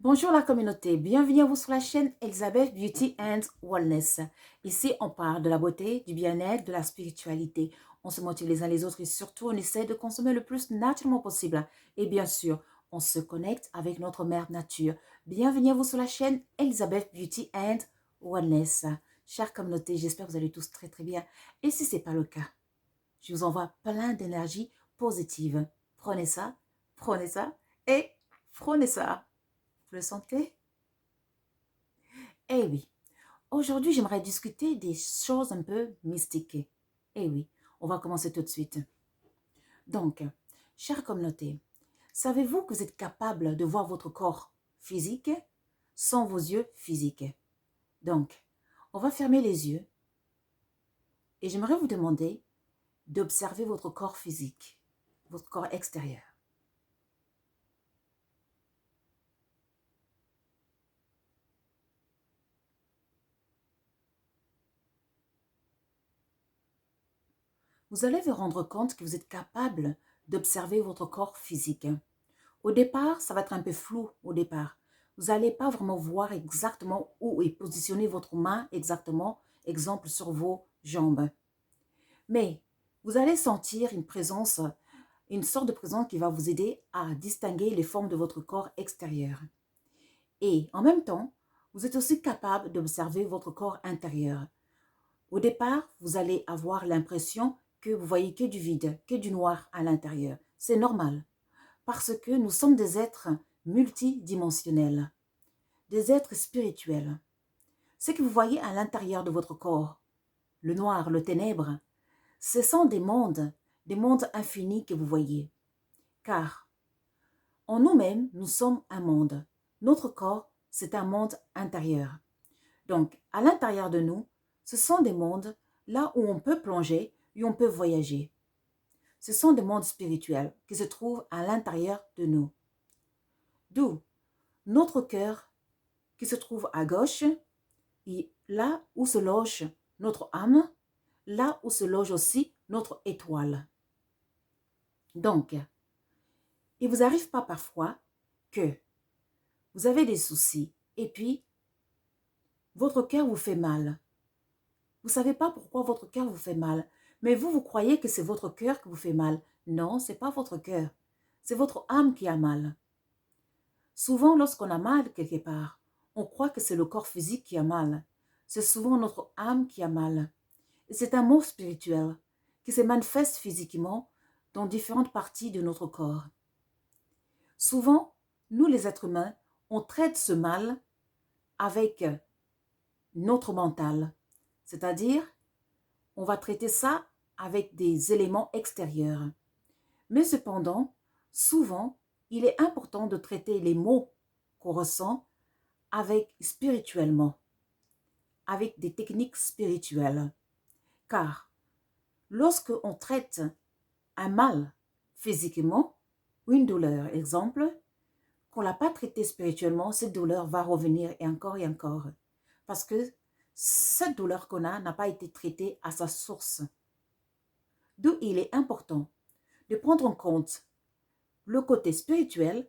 Bonjour la communauté, bienvenue à vous sur la chaîne Elizabeth Beauty and Wellness. Ici, on parle de la beauté, du bien-être, de la spiritualité. On se motive les uns les autres et surtout, on essaie de consommer le plus naturellement possible. Et bien sûr, on se connecte avec notre mère nature. Bienvenue à vous sur la chaîne Elizabeth Beauty and Wellness. Chère communauté, j'espère que vous allez tous très très bien. Et si ce n'est pas le cas, je vous envoie plein d'énergie positive. Prenez ça et prenez ça. Vous le sentez? Eh oui, aujourd'hui j'aimerais discuter des choses un peu mystiques. Eh oui, on va commencer tout de suite. Donc, chère communauté, savez-vous que vous êtes capable de voir votre corps physique sans vos yeux physiques? Donc, on va fermer les yeux et j'aimerais vous demander d'observer votre corps physique, votre corps extérieur. Vous allez vous rendre compte que vous êtes capable d'observer votre corps physique. Au départ, ça va être un peu flou au départ. Vous n'allez pas vraiment voir exactement où est positionnée votre main exactement, exemple sur vos jambes. Mais vous allez sentir une présence, une sorte de présence qui va vous aider à distinguer les formes de votre corps extérieur. Et en même temps, vous êtes aussi capable d'observer votre corps intérieur. Au départ, vous allez avoir l'impression que vous voyez que du vide, que du noir à l'intérieur. C'est normal. Parce que nous sommes des êtres multidimensionnels, des êtres spirituels. Ce que vous voyez à l'intérieur de votre corps, le noir, le ténèbre, ce sont des mondes infinis que vous voyez. Car en nous-mêmes, nous sommes un monde. Notre corps, c'est un monde intérieur. Donc, à l'intérieur de nous, ce sont des mondes là où on peut plonger et on peut voyager. Ce sont des mondes spirituels qui se trouvent à l'intérieur de nous. D'où notre cœur qui se trouve à gauche, et là où se loge notre âme, là où se loge aussi notre étoile. Donc, il vous arrive pas parfois que vous avez des soucis et puis votre cœur vous fait mal. Vous ne savez pas pourquoi votre cœur vous fait mal, mais vous croyez que c'est votre cœur qui vous fait mal. Non, ce n'est pas votre cœur, c'est votre âme qui a mal. Souvent, lorsqu'on a mal quelque part, on croit que c'est le corps physique qui a mal. C'est souvent notre âme qui a mal. Et c'est un mot spirituel qui se manifeste physiquement dans différentes parties de notre corps. Souvent, nous les êtres humains, on traite ce mal avec notre mental. C'est-à-dire, on va traiter ça avec des éléments extérieurs. Mais cependant, souvent, il est important de traiter les maux qu'on ressent avec spirituellement, avec des techniques spirituelles. Car lorsque on traite un mal physiquement ou une douleur, exemple, qu'on ne l'a pas traité spirituellement, cette douleur va revenir et encore, parce que cette douleur qu'on a n'a pas été traitée à sa source. D'où il est important de prendre en compte le côté spirituel,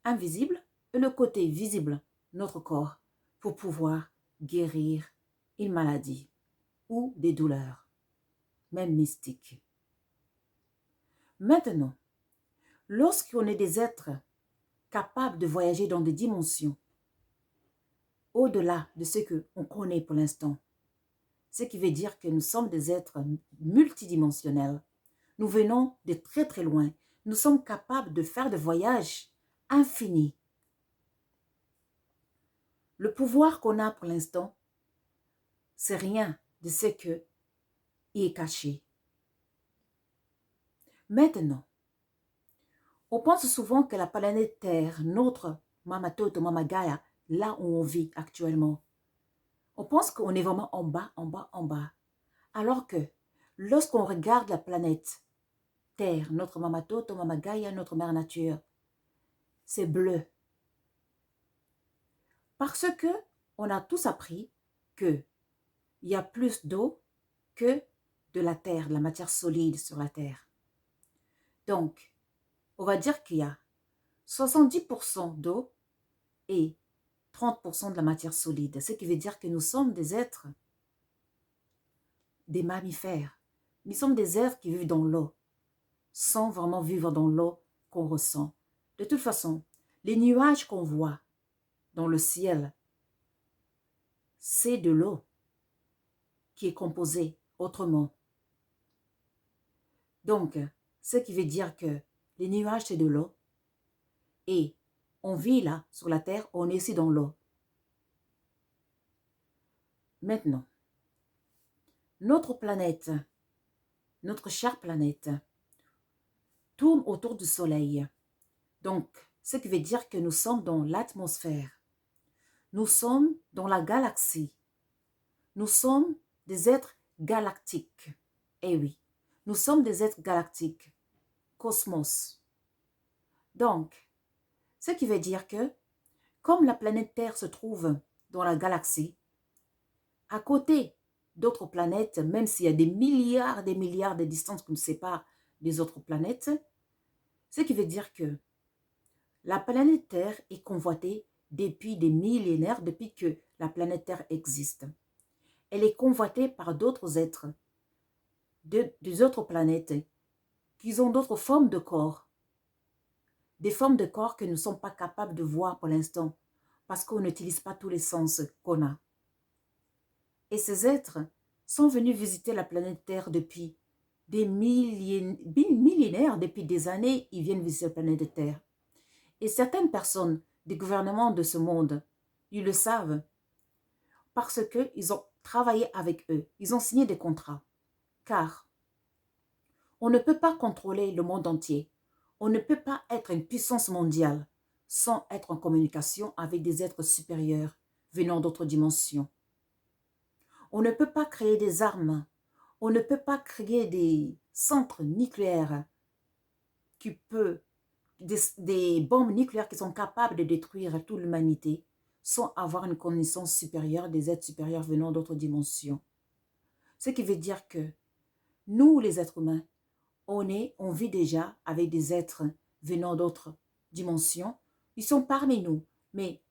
invisible, et le côté visible, notre corps, pour pouvoir guérir une maladie ou des douleurs, même mystiques. Maintenant, lorsqu'on est des êtres capables de voyager dans des dimensions au-delà de ce qu'on connaît pour l'instant, ce qui veut dire que nous sommes des êtres multidimensionnels. Nous venons de très très loin. Nous sommes capables de faire des voyages infinis. Le pouvoir qu'on a pour l'instant, c'est rien de ce qui est caché. Maintenant, on pense souvent que la planète Terre, notre Mama Toto, Mama Gaia, là où on vit actuellement, on pense qu'on est vraiment en bas, en bas, en bas. Alors que lorsqu'on regarde la planète Terre, notre Mama Toto, Mama Gaia, notre Mère Nature, c'est bleu. Parce que on a tous appris qu'il y a plus d'eau que de la terre, de la matière solide sur la terre. Donc, on va dire qu'il y a 70% d'eau et 30% de la matière solide. Ce qui veut dire que nous sommes des êtres, des mammifères. Nous sommes des êtres qui vivent dans l'eau, sans vraiment vivre dans l'eau qu'on ressent. De toute façon, les nuages qu'on voit dans le ciel, c'est de l'eau qui est composée autrement. Donc, ce qui veut dire que les nuages, c'est de l'eau. Et on vit là, sur la terre, on est ici dans l'eau. Maintenant, notre planète, notre chère planète, tourne autour du Soleil. Donc, ce qui veut dire que nous sommes dans l'atmosphère. Nous sommes dans la galaxie. Nous sommes des êtres galactiques. Eh oui, nous sommes des êtres galactiques. Cosmos. Donc, ce qui veut dire que, comme la planète Terre se trouve dans la galaxie, à côté d'autres planètes, même s'il y a des milliards de distances qui nous séparent des autres planètes, ce qui veut dire que la planète Terre est convoitée depuis des millénaires, depuis que la planète Terre existe. Elle est convoitée par d'autres êtres, des autres planètes, qui ont d'autres formes de corps. Des formes de corps que nous ne sommes pas capables de voir pour l'instant, parce qu'on n'utilise pas tous les sens qu'on a. Et ces êtres sont venus visiter la planète Terre depuis des millénaires, depuis des années, ils viennent visiter la planète Terre. Et certaines personnes des gouvernements de ce monde, ils le savent, parce qu'ils ont travaillé avec eux, ils ont signé des contrats. Car on ne peut pas contrôler le monde entier. On ne peut pas être une puissance mondiale sans être en communication avec des êtres supérieurs venant d'autres dimensions. On ne peut pas créer des armes. On ne peut pas créer des centres nucléaires des bombes nucléaires qui sont capables de détruire toute l'humanité sans avoir une connaissance supérieure des êtres supérieurs venant d'autres dimensions. Ce qui veut dire que nous, les êtres humains, on vit déjà avec des êtres venant d'autres dimensions. Ils sont parmi nous, mais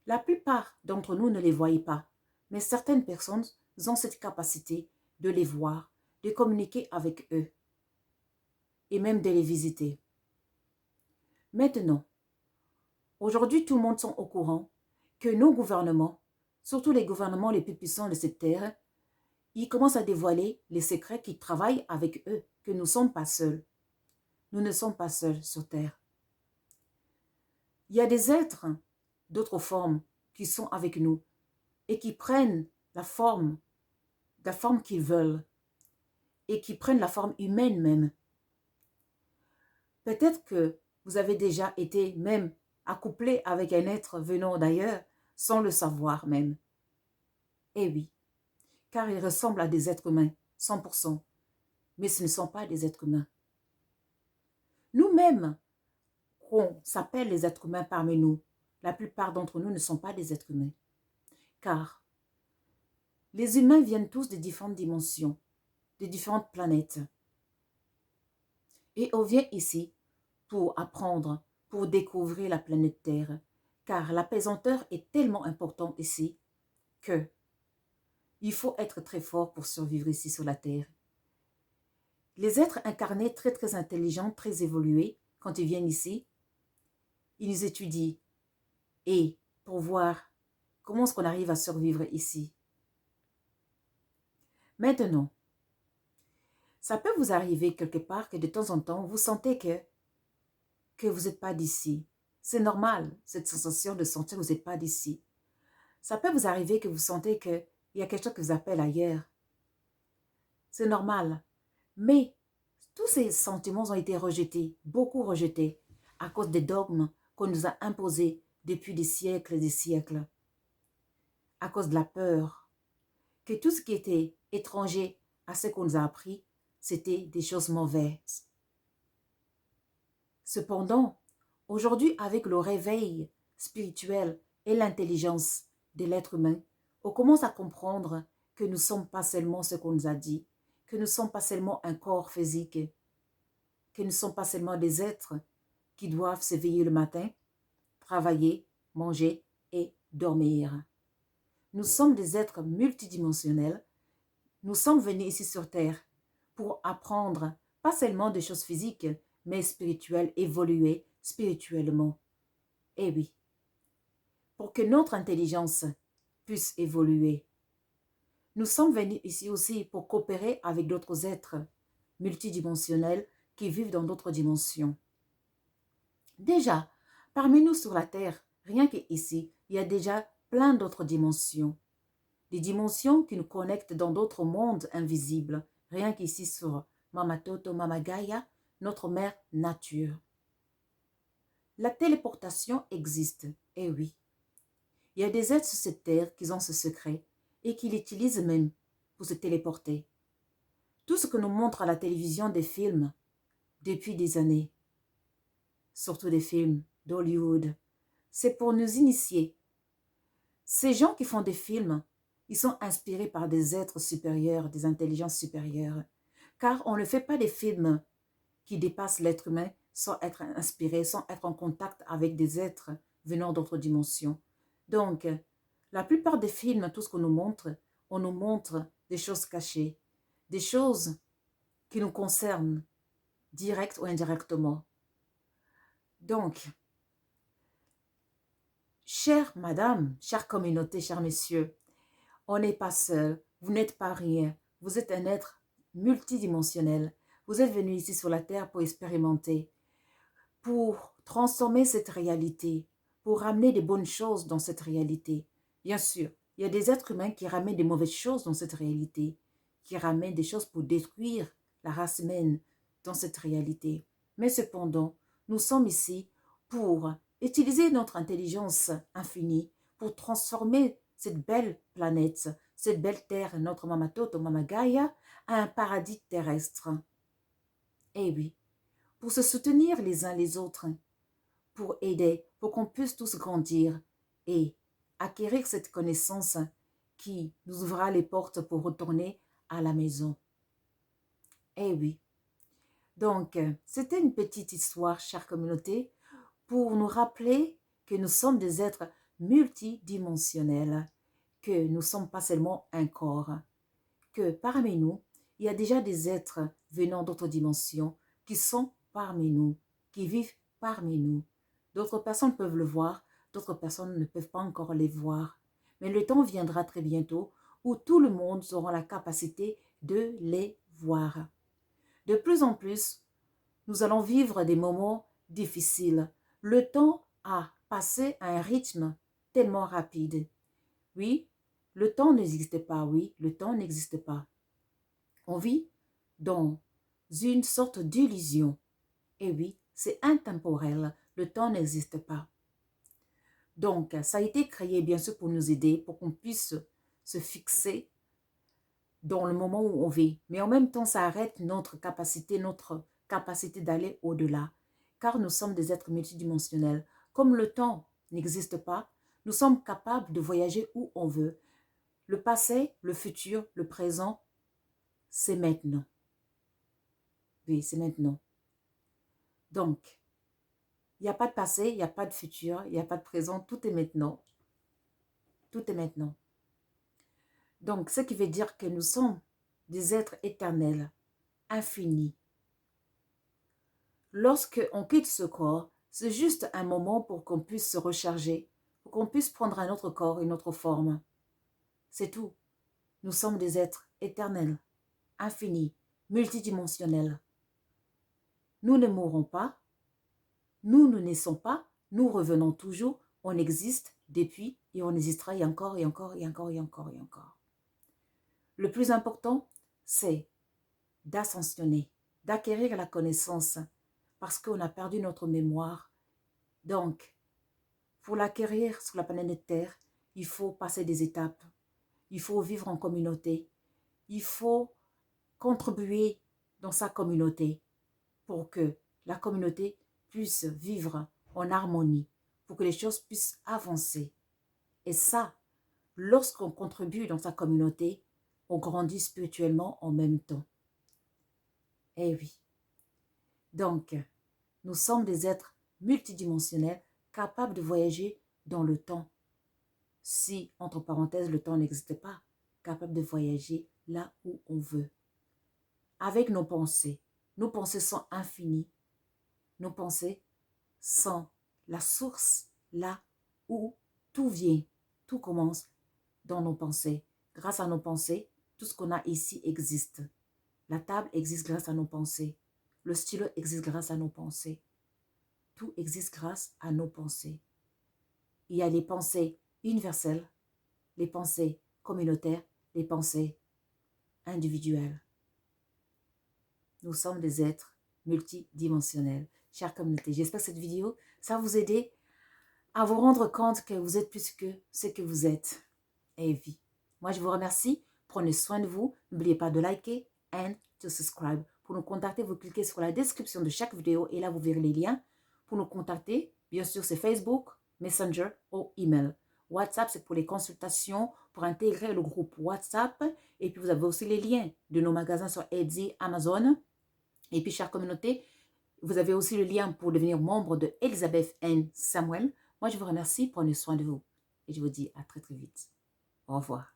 la plupart d'entre nous ne les voient pas. Mais certaines personnes ont cette capacité de les voir, de communiquer avec eux et même de les visiter. Maintenant, aujourd'hui, tout le monde sont au courant que nos gouvernements, surtout les gouvernements les plus puissants de cette terre, ils commencent à dévoiler les secrets qui travaillent avec eux, que nous ne sommes pas seuls. Nous ne sommes pas seuls sur terre. Il y a des êtres d'autres formes qui sont avec nous et qui prennent la forme qu'ils veulent et qui prennent la forme humaine même. Peut-être que vous avez déjà été même accouplé avec un être venant d'ailleurs sans le savoir même. Eh oui, car ils ressemblent à des êtres humains, 100%, mais ce ne sont pas des êtres humains. Nous-mêmes, qu'on s'appelle les êtres humains parmi nous, la plupart d'entre nous ne sont pas des êtres humains. Car les humains viennent tous de différentes dimensions, de différentes planètes. Et on vient ici pour apprendre, pour découvrir la planète Terre, car la pesanteur est tellement importante ici que il faut être très fort pour survivre ici sur la Terre. Les êtres incarnés très très intelligents, très évolués, quand ils viennent ici, ils nous étudient et pour voir comment est-ce qu'on arrive à survivre ici. Maintenant, ça peut vous arriver quelque part que de temps en temps, vous sentez que vous n'êtes pas d'ici. C'est normal, cette sensation de sentir que vous n'êtes pas d'ici. Ça peut vous arriver que vous sentez qu'il y a quelque chose qui vous appelle ailleurs. C'est normal. Mais tous ces sentiments ont été rejetés, beaucoup rejetés, à cause des dogmes qu'on nous a imposés depuis des siècles et des siècles. À cause de la peur. Que tout ce qui était étranger à ce qu'on nous a appris, c'était des choses mauvaises. Cependant, aujourd'hui, avec le réveil spirituel et l'intelligence de l'être humain, on commence à comprendre que nous ne sommes pas seulement ce qu'on nous a dit, que nous ne sommes pas seulement un corps physique, que nous ne sommes pas seulement des êtres qui doivent s'éveiller le matin, travailler, manger et dormir. Nous sommes des êtres multidimensionnels. Nous sommes venus ici sur Terre pour apprendre pas seulement des choses physiques, mais spirituelles, évoluer spirituellement. Eh oui, pour que notre intelligence puisse évoluer. Nous sommes venus ici aussi pour coopérer avec d'autres êtres multidimensionnels qui vivent dans d'autres dimensions. Déjà, parmi nous sur la Terre, rien qu'ici, il y a déjà plein d'autres dimensions. Des dimensions qui nous connectent dans d'autres mondes invisibles, rien qu'ici sur Mama Toto, Mama Gaia, notre mère nature. La téléportation existe, eh oui. Il y a des êtres sur cette terre qui ont ce secret et qui l'utilisent même pour se téléporter. Tout ce que nous montre à la télévision des films depuis des années, surtout des films d'Hollywood, c'est pour nous initier. Ces gens qui font des films, ils sont inspirés par des êtres supérieurs, des intelligences supérieures, car on ne fait pas des films qui dépassent l'être humain sans être inspiré, sans être en contact avec des êtres venant d'autres dimensions. Donc, la plupart des films, tout ce qu'on nous montre, on nous montre des choses cachées, des choses qui nous concernent, direct ou indirectement. Donc, chère madame, chère communauté, chers messieurs, on n'est pas seul, vous n'êtes pas rien, vous êtes un être multidimensionnel. Vous êtes venu ici sur la terre pour expérimenter, pour transformer cette réalité, pour ramener des bonnes choses dans cette réalité. Bien sûr, il y a des êtres humains qui ramènent des mauvaises choses dans cette réalité, qui ramènent des choses pour détruire la race humaine dans cette réalité. Mais cependant, nous sommes ici pour utiliser notre intelligence infinie pour transformer cette belle planète, cette belle terre, notre Mama Toto, Mama Gaia, à un paradis terrestre. Eh oui, pour se soutenir les uns les autres, pour aider, pour qu'on puisse tous grandir et acquérir cette connaissance qui nous ouvrira les portes pour retourner à la maison. Eh oui. Donc, c'était une petite histoire, chère communauté, pour nous rappeler que nous sommes des êtres multidimensionnels, que nous ne sommes pas seulement un corps, que parmi nous, il y a déjà des êtres venant d'autres dimensions qui sont parmi nous, qui vivent parmi nous. D'autres personnes peuvent le voir, d'autres personnes ne peuvent pas encore les voir. Mais le temps viendra très bientôt où tout le monde aura la capacité de les voir. De plus en plus, nous allons vivre des moments difficiles. Le temps a passé à un rythme tellement rapide. Oui, le temps n'existe pas, oui, le temps n'existe pas. On vit dans une sorte d'illusion. Et oui, c'est intemporel, le temps n'existe pas. Donc, ça a été créé bien sûr pour nous aider, pour qu'on puisse se fixer dans le moment où on vit. Mais en même temps, ça arrête notre capacité d'aller au-delà. Car nous sommes des êtres multidimensionnels. Comme le temps n'existe pas, nous sommes capables de voyager où on veut. Le passé, le futur, le présent, c'est maintenant. Oui, c'est maintenant. Donc, il n'y a pas de passé, il n'y a pas de futur, il n'y a pas de présent, tout est maintenant. Tout est maintenant. Donc, ce qui veut dire que nous sommes des êtres éternels, infinis. Lorsque on quitte ce corps, c'est juste un moment pour qu'on puisse se recharger, pour qu'on puisse prendre un autre corps, une autre forme. C'est tout. Nous sommes des êtres éternels, infinis, multidimensionnels. Nous ne mourrons pas, nous ne naissons pas, nous revenons toujours, on existe depuis et on existera et encore et encore et encore et encore et encore. Le plus important, c'est d'ascensionner, d'acquérir la connaissance parce qu'on a perdu notre mémoire. Donc, pour l'acquérir sur la planète Terre, il faut passer des étapes. Il faut vivre en communauté. Il faut contribuer dans sa communauté pour que la communauté puisse vivre en harmonie, pour que les choses puissent avancer. Et ça, lorsqu'on contribue dans sa communauté, on grandit spirituellement en même temps. Eh oui. Donc, nous sommes des êtres multidimensionnels capables de voyager dans le temps. Si, entre parenthèses, le temps n'existe pas, capable de voyager là où on veut. Avec nos pensées sont infinies. Nos pensées sont la source là où tout vient, tout commence dans nos pensées. Grâce à nos pensées, tout ce qu'on a ici existe. La table existe grâce à nos pensées. Le stylo existe grâce à nos pensées. Tout existe grâce à nos pensées. Il y a les pensées universelles, les pensées communautaires, les pensées individuelles. Nous sommes des êtres multidimensionnels. Chère communauté, j'espère que cette vidéo, ça va vous aider à vous rendre compte que vous êtes plus que ce que vous êtes. Et vie. Moi, je vous remercie. Prenez soin de vous. N'oubliez pas de liker and to subscribe. Pour nous contacter, vous cliquez sur la description de chaque vidéo et là, vous verrez les liens. Pour nous contacter, bien sûr, c'est Facebook, Messenger ou email. WhatsApp, c'est pour les consultations, pour intégrer le groupe WhatsApp. Et puis, vous avez aussi les liens de nos magasins sur Etsy, Amazon. Et puis, chère communauté, vous avez aussi le lien pour devenir membre de Elizabeth N. Samuel. Moi, je vous remercie. Prenez soin de vous. Et je vous dis à très, très vite. Au revoir.